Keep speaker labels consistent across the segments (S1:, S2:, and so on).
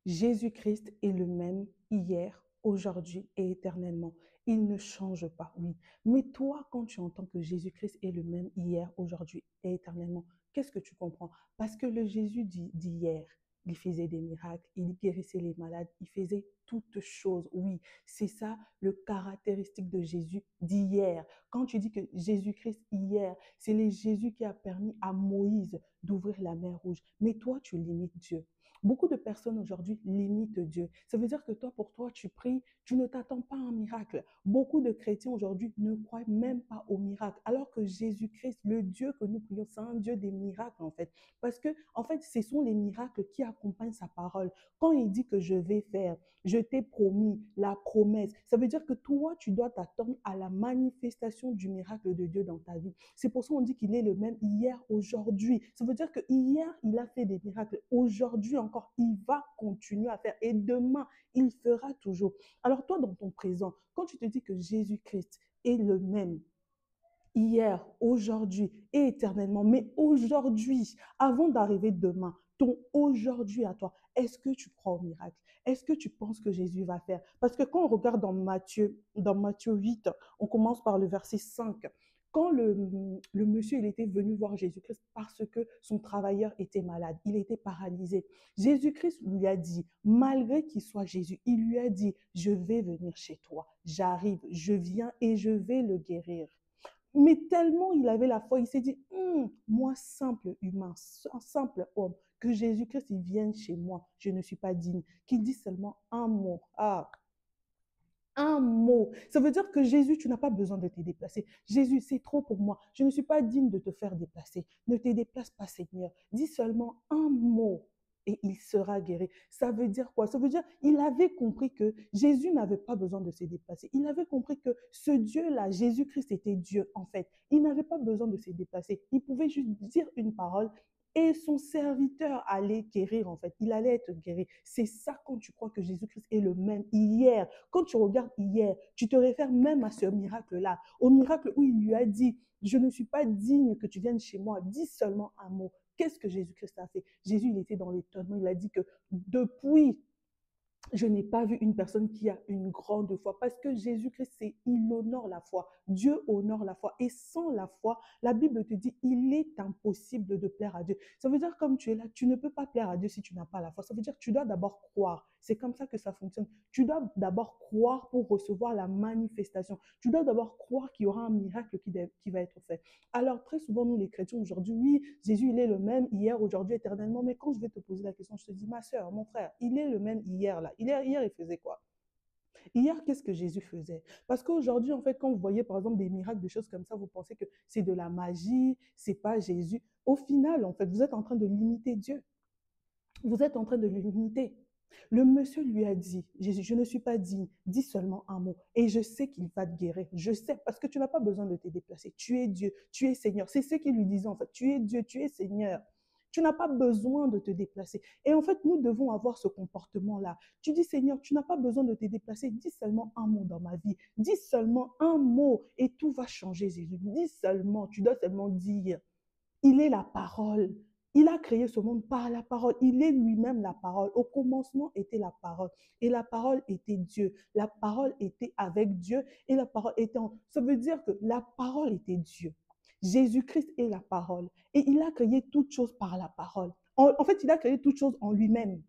S1: Jésus-Christ est le même hier, aujourd'hui et éternellement. Il ne change pas, oui. Mais toi, quand tu entends que Jésus-Christ est le même hier, aujourd'hui et éternellement, qu'est-ce que tu comprends? Parce que le Jésus d'hier, il faisait des miracles, il guérissait les malades, il faisait toutes choses. Oui, c'est ça le caractéristique de Jésus d'hier. Quand tu dis que Jésus-Christ hier, c'est le Jésus qui a permis à Moïse d'ouvrir la mer Rouge. Mais toi, tu limites Dieu. Beaucoup de personnes aujourd'hui limitent Dieu. Ça veut dire que toi, pour toi, tu pries, tu ne t'attends pas à un miracle. Beaucoup de chrétiens aujourd'hui ne croient même pas au miracle, alors que Jésus-Christ, le Dieu que nous prions, c'est un Dieu des miracles, en fait. Parce que, en fait, ce sont les miracles qui accompagnent sa parole. Quand il dit que je vais faire, je t'ai promis, la promesse, ça veut dire que toi, tu dois t'attendre à la manifestation du miracle de Dieu dans ta vie. C'est pour ça qu'on dit qu'il est le même hier, aujourd'hui. Ça veut dire que hier, il a fait des miracles. Aujourd'hui encore, il va continuer à faire. Et demain, il fera toujours. Alors toi, dans ton présent, quand tu te dis que Jésus-Christ est le même, hier, aujourd'hui et éternellement, mais aujourd'hui, avant d'arriver demain, ton aujourd'hui à toi, est-ce que tu crois au miracle? Est-ce que tu penses que Jésus va faire? Parce que quand on regarde dans Matthieu 8, on commence par le verset 5. Quand le monsieur, il était venu voir Jésus-Christ parce que son travailleur était malade, il était paralysé. Jésus-Christ lui a dit, malgré qu'il soit Jésus, il lui a dit, je vais venir chez toi, j'arrive, je viens et je vais le guérir. Mais tellement il avait la foi, il s'est dit, moi, simple humain, simple homme, que Jésus-Christ, il vienne chez moi, je ne suis pas digne. Qu'il dise seulement un mot. Ah, un mot. Ça veut dire que Jésus, tu n'as pas besoin de te déplacer. Jésus, c'est trop pour moi. Je ne suis pas digne de te faire déplacer. Ne te déplace pas, Seigneur. Dis seulement un mot et il sera guéri. Ça veut dire quoi? Ça veut dire il avait compris que Jésus n'avait pas besoin de se déplacer. Il avait compris que ce Dieu-là, Jésus-Christ, était Dieu en fait. Il n'avait pas besoin de se déplacer. Il pouvait juste dire une parole et son serviteur allait guérir en fait. Il allait être guéri. C'est ça quand tu crois que Jésus-Christ est le même hier. Quand tu regardes hier, tu te réfères même à ce miracle-là, au miracle où il lui a dit, je ne suis pas digne que tu viennes chez moi, dis seulement un mot. Qu'est-ce que Jésus-Christ a fait? Jésus, il était dans l'étonnement, il a dit que depuis je n'ai pas vu une personne qui a une grande foi parce que Jésus-Christ, c'est, il honore la foi. Dieu honore la foi. Et sans la foi, la Bible te dit, il est impossible de plaire à Dieu. Ça veut dire, comme tu es là, tu ne peux pas plaire à Dieu si tu n'as pas la foi. Ça veut dire que tu dois d'abord croire. C'est comme ça que ça fonctionne. Tu dois d'abord croire pour recevoir la manifestation. Tu dois d'abord croire qu'il y aura un miracle qui va être fait. Alors, très souvent, nous, les chrétiens, aujourd'hui, oui, Jésus, il est le même hier, aujourd'hui, éternellement. Mais quand je vais te poser la question, je te dis, ma soeur, mon frère, il est le même hier, là. Hier, il faisait quoi? Hier, qu'est-ce que Jésus faisait? Parce qu'aujourd'hui, en fait, quand vous voyez, par exemple, des miracles, des choses comme ça, vous pensez que c'est de la magie, c'est pas Jésus. Au final, en fait, vous êtes en train de limiter Dieu. Vous êtes en train de le limiter. Le monsieur lui a dit, Jésus, je ne suis pas digne, dis seulement un mot et je sais qu'il va te guérir. Je sais, parce que tu n'as pas besoin de te déplacer. Tu es Dieu, tu es Seigneur. C'est ce qu'il lui disait en fait. Tu es Dieu, tu es Seigneur. Tu n'as pas besoin de te déplacer. Et en fait, nous devons avoir ce comportement-là. Tu dis, Seigneur, tu n'as pas besoin de te déplacer. Dis seulement un mot dans ma vie. Dis seulement un mot et tout va changer, Jésus. Dis seulement, tu dois seulement dire. Il est la parole. Il a créé ce monde par la parole. Il est lui-même la parole. Au commencement était la parole. Et la parole était Dieu. La parole était avec Dieu et la parole était en... Ça veut dire que la parole était Dieu. Jésus-Christ est la parole. Et il a créé toutes choses par la parole. En fait, il a créé toutes choses en lui-même.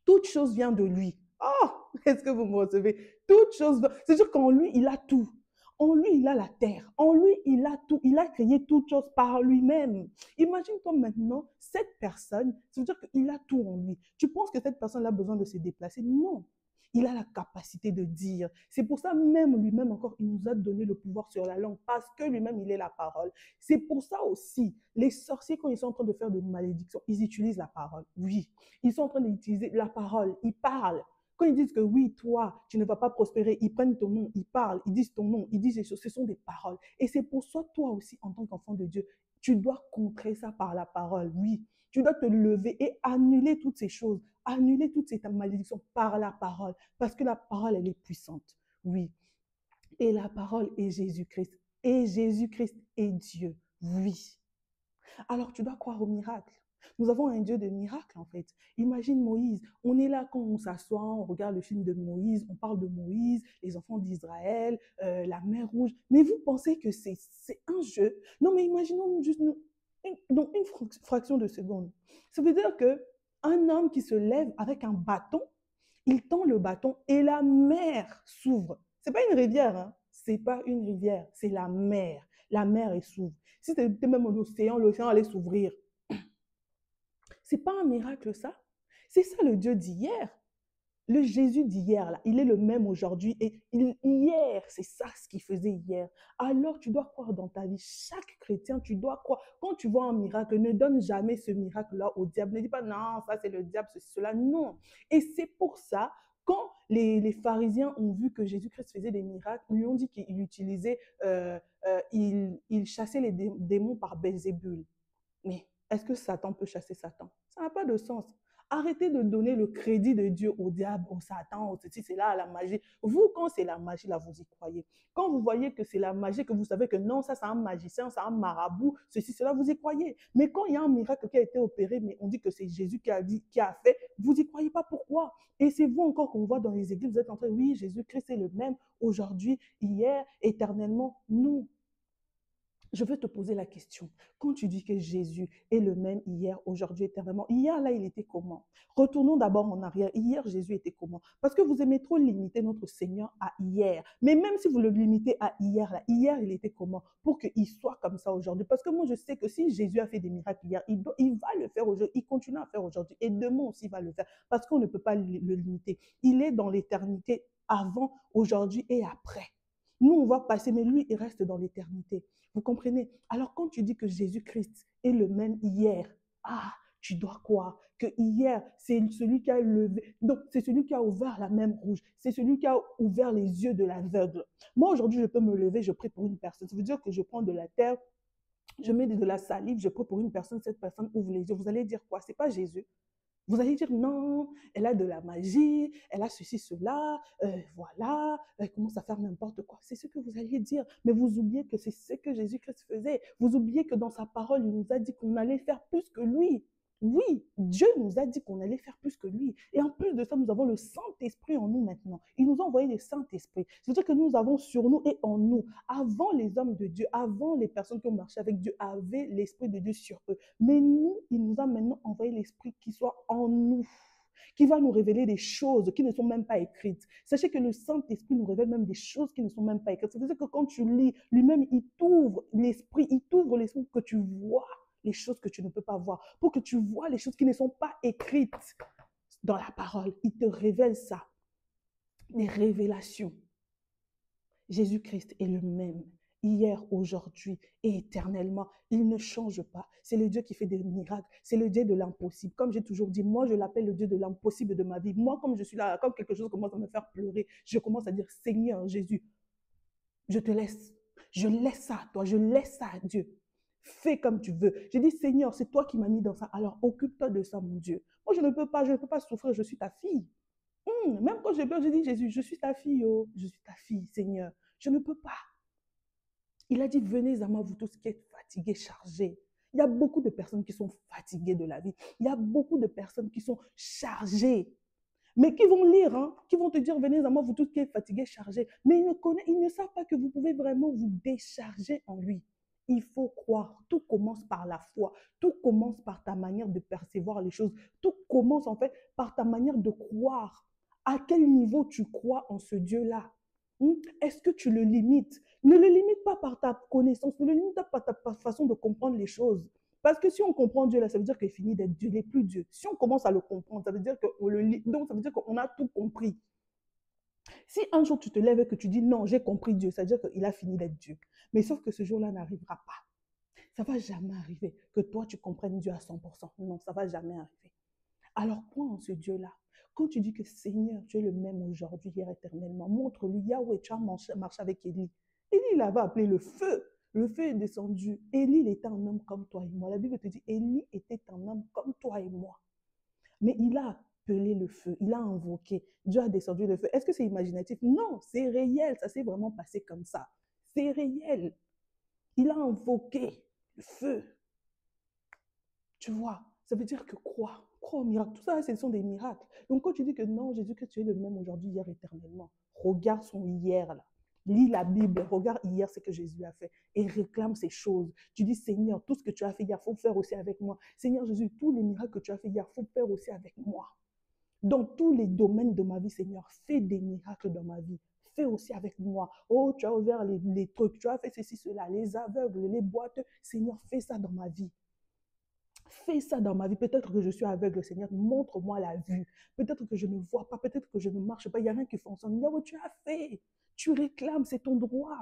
S1: Toute chose vient de lui. Oh, est-ce que vous me recevez? Toute chose, c'est-à-dire qu'en lui, il a tout. En lui, il a la terre. En lui, il a tout. Il a créé toute chose par lui-même. Imagine-toi maintenant, cette personne, ça veut dire qu'il a tout en lui. Tu penses que cette personne a besoin de se déplacer? Non. Il a la capacité de dire. C'est pour ça même lui-même encore, il nous a donné le pouvoir sur la langue parce que lui-même, il est la parole. C'est pour ça aussi, les sorciers, quand ils sont en train de faire des malédictions, ils utilisent la parole. Oui, ils sont en train d'utiliser la parole, ils parlent. Quand ils disent que oui, toi, tu ne vas pas prospérer, ils prennent ton nom, ils parlent, ils disent ton nom, ils disent des choses, ce sont des paroles. Et c'est pour ça, toi aussi, en tant qu'enfant de Dieu, tu dois contrer ça par la parole, oui. Tu dois te lever et annuler toutes ces choses, annuler toutes ces malédictions par la parole, parce que la parole, elle est puissante, oui. Et la parole est Jésus-Christ. Et Jésus-Christ est Dieu, oui. Alors tu dois croire au miracle. Nous avons un Dieu de miracles, en fait. Imagine Moïse. On est là quand on s'assoit, on regarde le film de Moïse, on parle de Moïse, les enfants d'Israël, la mer Rouge. Mais vous pensez que c'est un jeu? Non, mais imaginons juste une fraction de seconde. Ça veut dire que un homme qui se lève avec un bâton, il tend le bâton et la mer s'ouvre. C'est pas une rivière, hein? C'est pas une rivière, c'est la mer. La mer est s'ouvre. Si c'était même l'océan allait s'ouvrir. C'est pas un miracle, ça. C'est ça le Dieu d'hier. Le Jésus d'hier, là, il est le même aujourd'hui. Et hier, c'est ça ce qu'il faisait hier. Alors, tu dois croire dans ta vie. Chaque chrétien, tu dois croire. Quand tu vois un miracle, ne donne jamais ce miracle-là au diable. Ne dis pas, non, ça c'est le diable, ceci, cela. Non. Et c'est pour ça, quand les pharisiens ont vu que Jésus-Christ faisait des miracles, ils lui ont dit qu'il utilisait, il chassait les démons par Belzébul. Mais est-ce que Satan peut chasser Satan? Ça n'a pas de sens. Arrêtez de donner le crédit de Dieu au diable, au Satan, au ceci, c'est là, à la magie. Vous, quand c'est la magie, là, vous y croyez. Quand vous voyez que c'est la magie, que vous savez que non, ça, c'est un magicien, c'est un marabout, ceci, cela, vous y croyez. Mais quand il y a un miracle qui a été opéré, mais on dit que c'est Jésus qui a dit, qui a fait, vous y croyez pas. Pourquoi? Et c'est vous encore qu'on voit dans les églises, vous êtes en train, oui, Jésus-Christ est le même aujourd'hui, hier, éternellement. Non. Je veux te poser la question. Quand tu dis que Jésus est le même hier, aujourd'hui, éternellement, hier, là, il était comment? Retournons d'abord en arrière. Hier, Jésus était comment? Parce que vous aimez trop limiter notre Seigneur à hier. Mais même si vous le limitez à hier, là, hier, il était comment? Pour qu'il soit comme ça aujourd'hui. Parce que moi, je sais que si Jésus a fait des miracles hier, il va le faire aujourd'hui. Il continue à faire aujourd'hui. Et demain aussi, il va le faire. Parce qu'on ne peut pas le limiter. Il est dans l'éternité avant, aujourd'hui et après. Nous, on va passer, mais lui, il reste dans l'éternité. Vous comprenez? Alors, quand tu dis que Jésus-Christ est le même hier, tu dois croire que hier, c'est celui qui a levé, donc c'est celui qui a ouvert la mer Rouge, c'est celui qui a ouvert les yeux de l'aveugle. Moi, aujourd'hui, je peux me lever, je prie pour une personne. Ça veut dire que je prends de la terre, je mets de la salive, je prie pour une personne, cette personne ouvre les yeux. Vous allez dire quoi? C'est pas Jésus. Vous allez dire non, elle a de la magie, elle a ceci, cela, voilà, elle commence à faire n'importe quoi. C'est ce que vous allez dire. Mais vous oubliez que c'est ce que Jésus-Christ faisait. Vous oubliez que dans sa parole, il nous a dit qu'on allait faire plus que lui. Oui, Dieu nous a dit qu'on allait faire plus que lui. Et en plus de ça, nous avons le Saint-Esprit en nous maintenant. Il nous a envoyé le Saint-Esprit. C'est-à-dire que nous avons sur nous et en nous. Avant les hommes de Dieu, avant les personnes qui ont marché avec Dieu, avaient l'Esprit de Dieu sur eux. Mais nous, il nous a maintenant envoyé l'Esprit qui soit en nous, qui va nous révéler des choses qui ne sont même pas écrites. Sachez que le Saint-Esprit nous révèle même des choses qui ne sont même pas écrites. C'est-à-dire que quand tu lis, lui-même, il t'ouvre l'Esprit pour que tu vois les choses que tu ne peux pas voir, pour que tu vois les choses qui ne sont pas écrites dans la parole. Il te révèle ça, des révélations. Jésus-Christ est le même, hier, aujourd'hui et éternellement. Il ne change pas. C'est le Dieu qui fait des miracles. C'est le Dieu de l'impossible. Comme j'ai toujours dit, moi, je l'appelle le Dieu de l'impossible de ma vie. Moi, comme je suis là, comme quelque chose commence à me faire pleurer, je commence à dire, Seigneur Jésus, je te laisse. Je laisse ça à toi. Je laisse ça à Dieu. Fais comme tu veux. J'ai dit, Seigneur, c'est toi qui m'as mis dans ça. Alors, occupe-toi de ça, mon Dieu. Moi, je ne peux pas souffrir. Je suis ta fille. Même quand j'ai peur, je dis, Jésus, je suis ta fille, oh. Je suis ta fille, Seigneur. Je ne peux pas. Il a dit, venez à moi, vous tous qui êtes fatigués, chargés. Il y a beaucoup de personnes qui sont fatiguées de la vie. Il y a beaucoup de personnes qui sont chargées. Mais qui vont lire, hein, qui vont te dire, venez à moi, vous tous qui êtes fatigués, chargés. Mais ils ne savent pas que vous pouvez vraiment vous décharger en lui. Il faut croire. Tout commence par la foi. Tout commence par ta manière de percevoir les choses. Tout commence en fait par ta manière de croire. À quel niveau tu crois en ce Dieu-là? Est-ce que tu le limites? Ne le limite pas par ta connaissance, ne le limite pas par ta façon de comprendre les choses. Parce que si on comprend Dieu, là, ça veut dire qu'il finit d'être Dieu, il n'est plus Dieu. Si on commence à le comprendre, ça veut dire donc ça veut dire qu'on a tout compris. Si un jour tu te lèves et que tu dis non, j'ai compris Dieu, ça veut dire qu'il a fini d'être Dieu. Mais sauf que ce jour-là n'arrivera pas. Ça ne va jamais arriver que toi tu comprennes Dieu à 100%. Non, ça ne va jamais arriver. Alors crois en ce Dieu-là. Quand tu dis que Seigneur, tu es le même aujourd'hui, hier, éternellement, montre-lui, Yahweh, tu as marché avec Élie. Élie, il avait appelé le feu. Le feu est descendu. Élie, il était un homme comme toi et moi. La Bible te dit, Élie était un homme comme toi et moi. Mais il a appelé le feu, il a invoqué. Dieu a descendu le feu. Est-ce que c'est imaginatif? Non, c'est réel. Ça s'est vraiment passé comme ça. C'est réel. Il a invoqué le feu. Tu vois, Ça veut dire que crois au miracle. Tout ça, ce sont des miracles. Donc quand tu dis que non, Jésus-Christ, tu es le même aujourd'hui, hier, éternellement, regarde son hier là. Lis la Bible, regarde hier ce que Jésus a fait et réclame ces choses. Tu dis, Seigneur, tout ce que tu as fait hier, il faut faire aussi avec moi. Seigneur Jésus, tous les miracles que tu as fait hier, il faut faire aussi avec moi. Dans tous les domaines de ma vie, Seigneur, fais des miracles dans ma vie. Fais aussi avec moi. Oh, tu as ouvert les trucs, tu as fait ceci, cela, les aveugles, les boiteux. Seigneur, fais ça dans ma vie. Fais ça dans ma vie. Peut-être que je suis aveugle, Seigneur. Montre-moi la vue. Peut-être que je ne vois pas. Peut-être que je ne marche pas. Il n'y a rien qui fonctionne. Yahweh, tu as fait. Tu réclames, c'est ton droit.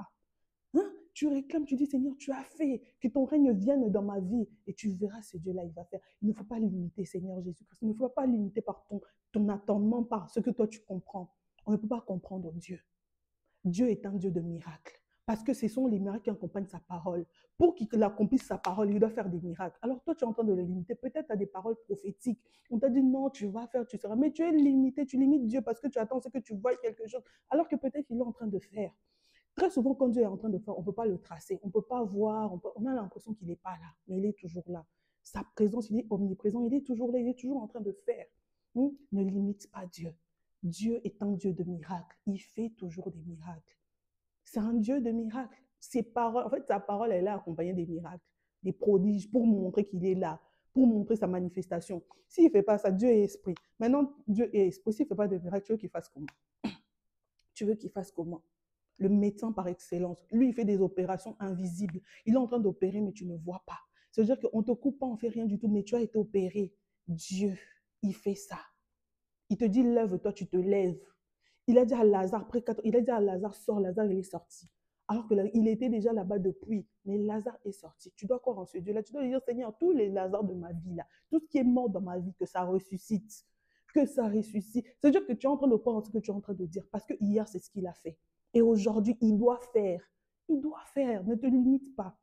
S1: Hein? Tu réclames, tu dis, Seigneur, tu as fait. Que ton règne vienne dans ma vie. Et tu verras ce Dieu-là, il va faire. Il ne faut pas limiter, Seigneur Jésus-Christ. Il ne faut pas limiter par ton attendement, par ce que toi tu comprends. On ne peut pas comprendre Dieu. Dieu est un Dieu de miracles. Parce que ce sont les miracles qui accompagnent sa parole. Pour qu'il accomplisse sa parole, il doit faire des miracles. Alors toi, tu es en train de le limiter. Peut-être tu as des paroles prophétiques. On t'a dit non, tu vas faire, tu seras. Mais tu es limité, tu limites Dieu parce que tu attends ce que tu vois quelque chose. Alors que peut-être qu'il est en train de faire. Très souvent, quand Dieu est en train de faire, on ne peut pas le tracer. On ne peut pas voir. On a l'impression qu'il n'est pas là. Mais il est toujours là. Sa présence, il est omniprésent. Il est toujours là. Il est toujours en train de faire. Ne limite pas Dieu. Dieu est un Dieu de miracles. Il fait toujours des miracles. C'est un Dieu de miracles. Ses paroles, en fait, sa parole, elle est accompagnée des miracles, des prodiges, pour montrer qu'il est là, pour montrer sa manifestation. S'il ne fait pas ça, Dieu est esprit. Maintenant, Dieu est esprit. S'il ne fait pas de miracles, tu veux qu'il fasse comment? Tu veux qu'il fasse comment? Le médecin par excellence, lui, il fait des opérations invisibles. Il est en train d'opérer, mais tu ne vois pas. C'est-à-dire qu'on ne te coupe pas, on ne fait rien du tout, mais tu as été opéré. Dieu, il fait ça. Il te dit, lève-toi, tu te lèves. Il a dit à Lazare, il a dit à Lazare, sors, Lazare, il est sorti. Alors qu'il était déjà là-bas depuis. Mais Lazare est sorti. Tu dois croire en ce Dieu-là. Tu dois dire, Seigneur, tous les Lazars de ma vie, là, tout ce qui est mort dans ma vie, que ça ressuscite. Que ça ressuscite. C'est-à-dire que tu es en train de croire en ce que tu es en train de dire. Parce que hier, c'est ce qu'il a fait. Et aujourd'hui, il doit faire. Il doit faire. Ne te limite pas.